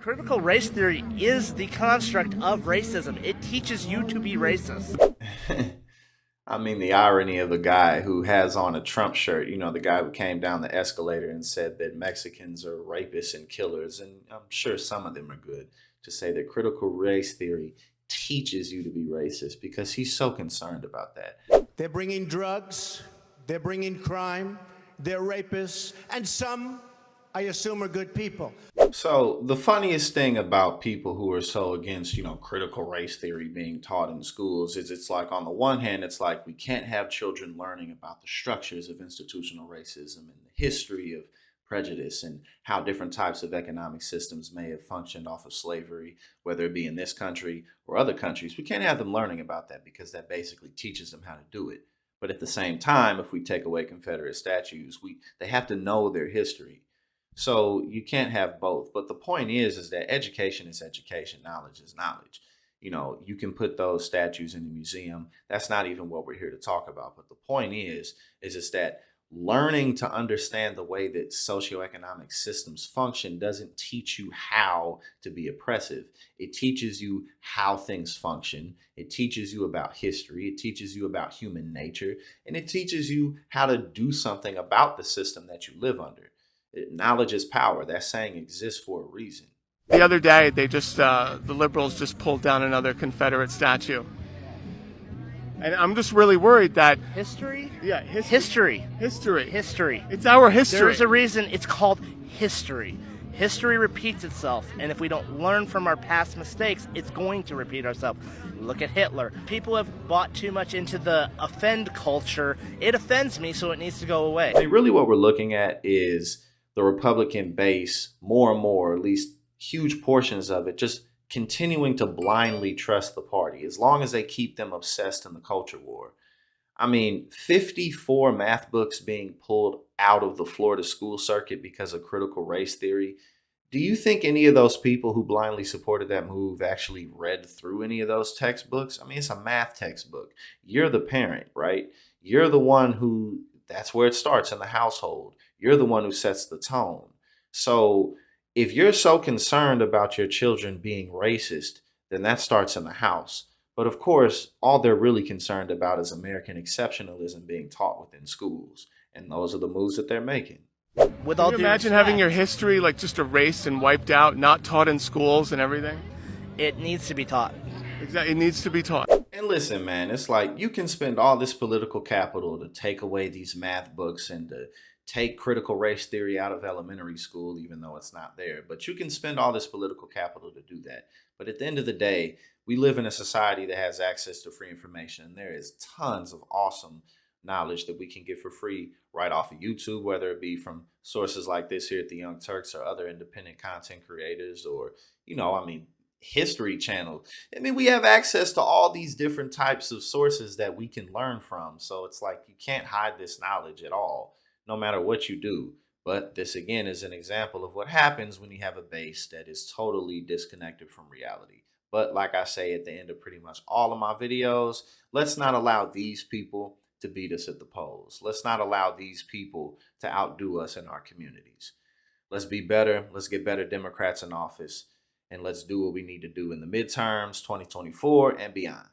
Critical race theory is the construct of racism. It teaches you to be racist. I mean, the irony of a guy who has on a Trump shirt, the guy who came down the escalator and said that Mexicans are rapists and killers, and I'm sure some of them are good, to say that critical race theory teaches you to be racist because he's so concerned about that. They're bringing drugs, they're bringing crime, they're rapists, and some, I assume, are good people. So the funniest thing about people who are so against, critical race theory being taught in schools is it's like on the one hand, it's like we can't have children learning about the structures of institutional racism and the history of prejudice and how different types of economic systems may have functioned off of slavery, whether it be in this country or other countries. We can't have them learning about that because that basically teaches them how to do it. But at the same time, if we take away Confederate statues, they have to know their history. So you can't have both. But the point is that education is education, knowledge is knowledge. You can put those statues in the museum. That's not even what we're here to talk about. But the point is that learning to understand the way that socioeconomic systems function doesn't teach you how to be oppressive. It teaches you how things function. It teaches you about history. It teaches you about human nature. And it teaches you how to do something about the system that you live under. Knowledge is power. That saying exists for a reason. The other day, the liberals just pulled down another Confederate statue. And I'm just really worried that... History? Yeah, History. History. History. It's our history. There's a reason it's called history. History repeats itself, and if we don't learn from our past mistakes, it's going to repeat ourselves. Look at Hitler. People have bought too much into the offend culture. It offends me, so it needs to go away. I mean, really what we're looking at is the Republican base, more and more, at least huge portions of it, just continuing to blindly trust the party as long as they keep them obsessed in the culture war. I mean, 54 math books being pulled out of the Florida school circuit because of critical race theory. Do you think any of those people who blindly supported that move actually read through any of those textbooks? I mean, it's a math textbook. You're the parent, right? You're the one that's where it starts in the household. You're the one who sets the tone. So if you're so concerned about your children being racist, then that starts in the house. But of course, all they're really concerned about is American exceptionalism being taught within schools. And those are the moves that they're making. With Can all you due imagine respect, having your history just erased and wiped out, not taught in schools and everything? it needs to be taught. Exactly. It needs to be taught. And listen, man, it's like you can spend all this political capital to take away these math books and to take critical race theory out of elementary school, even though it's not there. But you can spend all this political capital to do that. But at the end of the day, we live in a society that has access to free information. And there is tons of awesome knowledge that we can get for free right off of YouTube, whether it be from sources like this here at the Young Turks or other independent content creators or, History Channel. I mean, we have access to all these different types of sources that we can learn from. So it's like you can't hide this knowledge at all, no matter what you do. But this, again, is an example of what happens when you have a base that is totally disconnected from reality. But like I say at the end of pretty much all of my videos, let's not allow these people to beat us at the polls. Let's not allow these people to outdo us in our communities. Let's be better. Let's get better Democrats in office. And let's do what we need to do in the midterms, 2024 and beyond.